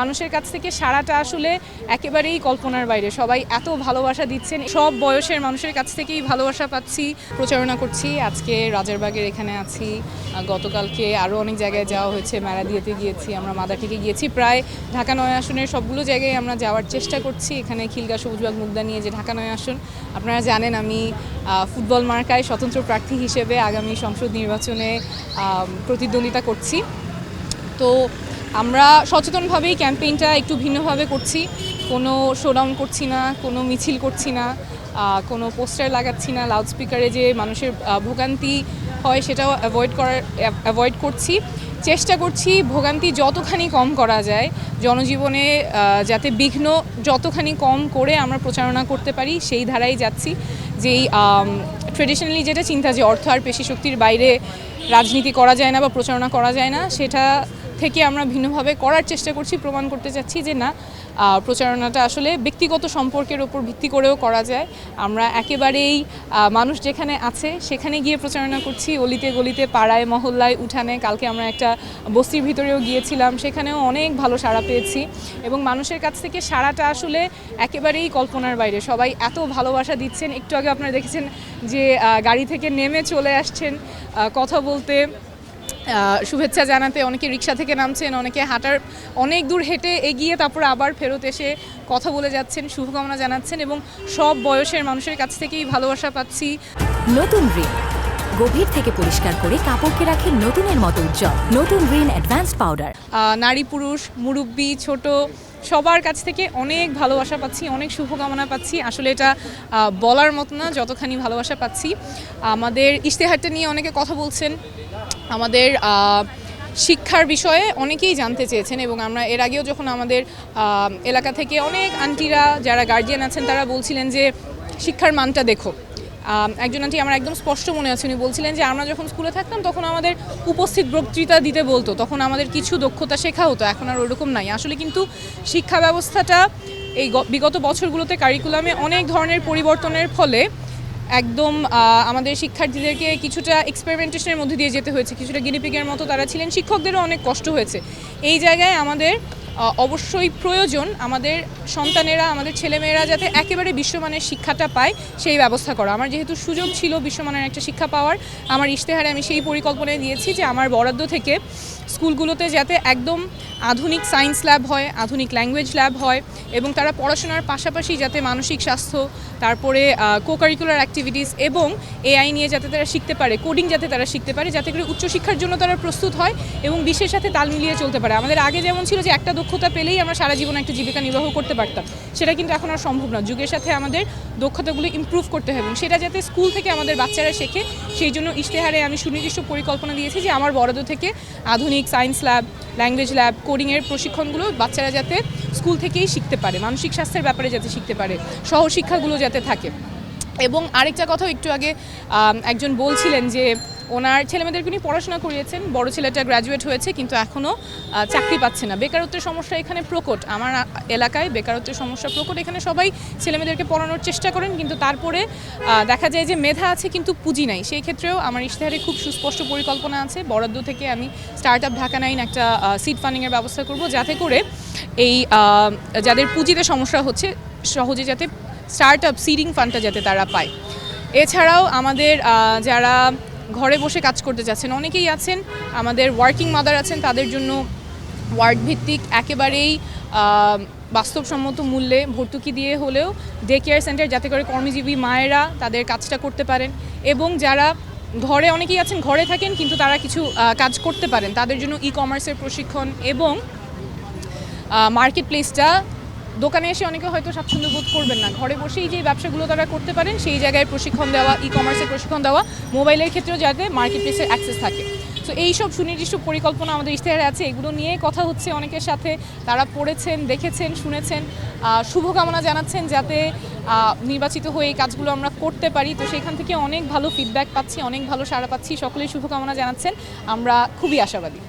মানুষের কাছ থেকে সাড়াটা আসলে একেবারেই কল্পনার বাইরে। সবাই এত ভালোবাসা দিচ্ছেন, সব বয়সের মানুষের কাছ থেকেই ভালোবাসা পাচ্ছি। প্রচারণা করছি, আজকে রাজারবাগের এখানে আছি, গতকালকে আরও অনেক জায়গায় যাওয়া হয়েছে, মেরাদিয়াতে গিয়েছি, আমরা মাদারটেকে গিয়েছি, প্রায় ঢাকা ৯ আসনের সবগুলো জায়গায় আমরা যাওয়ার চেষ্টা করছি। এখানে খিলগাঁও সবুজবাগ মুগদা নিয়ে যে ঢাকা ৯ আসন, আপনারা জানেন আমি ফুটবল মার্কায় স্বতন্ত্র প্রার্থী হিসেবে আগামী সংসদ নির্বাচনে প্রতিদ্বন্দ্বিতা করছি। তো আমরা সচেতনভাবেই ক্যাম্পেইনটা একটু ভিন্নভাবে করছি, কোনো শোডাউন করছি না, কোনো মিছিল করছি না, কোনো পোস্টার লাগাচ্ছি না, লাউডস্পিকারে যে মানুষের ভোগান্তি হয় সেটাও অ্যাভয়েড করছি। চেষ্টা করছি ভোগান্তি যতখানি কম করা যায়, জনজীবনে যাতে বিঘ্ন যতখানি কম করে আমরা প্রচারণা করতে পারি সেই ধারায় যাচ্ছি। যেই ট্রেডিশনালি যেটা চিন্তা যে অর্থ আর পেশি শক্তির বাইরে রাজনীতি করা যায় না বা প্রচারণা করা যায় না, সেটা থেকে আমরা ভিন্নভাবে করার চেষ্টা করছি, প্রমাণ করতে চাচ্ছি যে না, প্রচারণাটা আসলে ব্যক্তিগত সম্পর্কের ওপর ভিত্তি করেও করা যায়। আমরা একেবারেই মানুষ যেখানে আছে সেখানে গিয়ে প্রচারণা করছি, অলিতে গলিতে, পাড়ায়, মহল্লায়, উঠানে। কালকে আমরা একটা বস্তির ভিতরেও গিয়েছিলাম, সেখানেও অনেক ভালো সাড়া পেয়েছি এবং মানুষের কাছ থেকে সাড়াটা আসলে একেবারেই কল্পনার বাইরে। সবাই এত ভালোবাসা দিচ্ছেন। একটু আগে আপনারা দেখেছেন যে গাড়ি থেকে নেমে চলে আসছেন কথা বলতে, শুভেচ্ছা জানাতে, অনেকে রিক্সা থেকে নামছেন, অনেকে হাঁটার অনেক দূর হেঁটে এগিয়ে তারপর আবার ফেরত এসে কথা বলে যাচ্ছেন, শুভকামনা জানাচ্ছেন এবং সব বয়সের মানুষের কাছ থেকেই ভালোবাসা পাচ্ছি। নতুন রিন গভীর থেকে পরিষ্কার করে কাপড়কে রাখে নতুনের মতো উজ্জ্বল। নতুন রিন অ্যাডভান্সড পাউডার। নারী পুরুষ মুরব্বি ছোট সবার কাছ থেকে অনেক ভালোবাসা পাচ্ছি, অনেক শুভকামনা পাচ্ছি। আসলে এটা বলার মতো না যতখানি ভালোবাসা পাচ্ছি। আমাদের ইশতেহারটা নিয়ে অনেকে কথা বলছেন, আমাদের শিক্ষার বিষয়ে অনেকেই জানতে চেয়েছেন এবং আমরা এর আগেও যখন আমাদের এলাকা থেকে অনেক আন্টিরা যারা গার্জিয়ান আছেন তারা বলছিলেন যে শিক্ষার মানটা দেখো। একজন আন্টি আমার একদম স্পষ্ট মনে আছে, উনি বলছিলেন যে আমরা যখন স্কুলে থাকতাম তখন আমাদের উপস্থিত বক্তৃতা দিতে বলতো, তখন আমাদের কিছু দক্ষতা শেখা হতো, এখন আর ওরকম নাই। আসলে কিন্তু শিক্ষা ব্যবস্থাটা এই বিগত বছরগুলোতে কারিকুলামে অনেক ধরনের পরিবর্তনের ফলে একদম আমাদের শিক্ষার্থীদেরকে কিছুটা এক্সপেরিমেন্টেশনের মধ্যে দিয়ে যেতে হয়েছে, কিছুটা গিনিপিগের মতো তারা ছিলেন, শিক্ষকদেরও অনেক কষ্ট হয়েছে। এই জায়গায় আমাদের অবশ্যই প্রয়োজন আমাদের সন্তানেরা, আমাদের ছেলেমেয়েরা যাতে একেবারে বিশ্বমানের শিক্ষাটা পায় সেই ব্যবস্থা করা। আমার যেহেতু সুযোগ ছিল বিশ্বমানের একটা শিক্ষা পাওয়ার, আমার ইশতেহারে আমি সেই পরিকল্পনায় দিয়েছি যে আমার বরাদ্দ থেকে স্কুলগুলোতে যাতে একদম আধুনিক সায়েন্স ল্যাব হয়, আধুনিক ল্যাঙ্গুয়েজ ল্যাব হয় এবং তারা পড়াশোনার পাশাপাশি যাতে মানসিক স্বাস্থ্য, তারপরে কোকারিকুলার অ্যাক্টিভিটিস এবং এআই নিয়ে যাতে তারা শিখতে পারে, কোডিং যাতে তারা শিখতে পারে, যাতে করে উচ্চশিক্ষার জন্য তারা প্রস্তুত হয় এবং বিশ্বের সাথে তাল মিলিয়ে চলতে পারে। আমাদের আগে যেমন ছিল যে একটা দক্ষতা পেলেই আমরা সারা জীবন একটা জীবিকা নির্বাহ করতে পারতাম, সেটা কিন্তু এখন আর সম্ভব না। যুগের সাথে আমাদের দক্ষতাগুলো ইমপ্রুভ করতে হবে এবং সেটা যাতে স্কুল থেকে আমাদের বাচ্চারা শেখে, সেই জন্য ইশতেহারে আমি সুনির্দিষ্ট পরিকল্পনা দিয়েছি যে আমার বরাদ্দ থেকে আধুনিক সায়েন্স ল্যাব, ল্যাঙ্গুয়েজ ল্যাব, কোডিংয়ের প্রশিক্ষণগুলো বাচ্চারা যাতে স্কুল থেকেই শিখতে পারে, মানসিক স্বাস্থ্যের ব্যাপারে যাতে শিখতে পারে, সহশিক্ষাগুলো যাতে থাকে। এবং আরেকটা কথাও একটু আগে একজন বলছিলেন যে ওনার ছেলেমেয়েদেরকে উনি পড়াশোনা করিয়েছেন, বড় ছেলেটা গ্র্যাজুয়েট হয়েছে কিন্তু এখনও চাকরি পাচ্ছে না। বেকারত্বের সমস্যা এখানে প্রকট, আমার এলাকায় বেকারত্বের সমস্যা প্রকট। এখানে সবাই ছেলেমেয়েদেরকে পড়ানোর চেষ্টা করেন কিন্তু তারপরে দেখা যায় যে মেধা আছে কিন্তু পুঁজি নাই। সেই ক্ষেত্রেও আমার ইশতেহারে খুব সুস্পষ্ট পরিকল্পনা আছে, বরাদ্দ থেকে আমি স্টার্ট আপ ঢাকা 9 একটা সিড ফান্ডিংয়ের ব্যবস্থা করব, যাতে করে এই যাদের পুঁজিতে সমস্যা হচ্ছে সহজে যাতে স্টার্ট আপ সিডিং ফান্ডটা যাতে তারা পায়। এছাড়াও আমাদের যারা ঘরে বসে কাজ করতে চাচ্ছেন অনেকেই আছেন, আমাদের ওয়ার্কিং মাদার আছেন, তাদের জন্য ওয়ার্ড ভিত্তিক একেবারেই বাস্তবসম্মত মূল্যে ভর্তুকি দিয়ে হলেও ডে কেয়ার সেন্টার, যাতে করে কর্মজীবী মায়েরা তাদের কাজটা করতে পারেন এবং যারা ঘরে অনেকেই আছেন ঘরে থাকেন কিন্তু তারা কিছু কাজ করতে পারেন, তাদের জন্য ই কমার্সের প্রশিক্ষণ এবং মার্কেট প্লেসটা, দোকানে এসে অনেকে হয়তো স্বাচ্ছন্দ্য বোধ করবেন না, ঘরে বসেই যে ব্যবসাগুলো তারা করতে পারেন সেই জায়গায় প্রশিক্ষণ দেওয়া, ই কমার্সের প্রশিক্ষণ দেওয়া, মোবাইলের ক্ষেত্রেও যাতে মার্কেট প্লেসের অ্যাক্সেস থাকে। সো এইসব সুনির্দিষ্ট পরিকল্পনা আমাদের ইশতেহারে আছে, এগুলো নিয়ে কথা হচ্ছে অনেকের সাথে, তারা পড়েছেন, দেখেছেন, শুনেছেন, শুভকামনা জানাচ্ছেন যাতে নির্বাচিত হয়ে এই কাজগুলো আমরা করতে পারি। তো সেখান থেকে অনেক ভালো ফিডব্যাক পাচ্ছি, অনেক ভালো সাড়া পাচ্ছি, সকলেই শুভকামনা জানাচ্ছেন, আমরা খুবই আশাবাদী।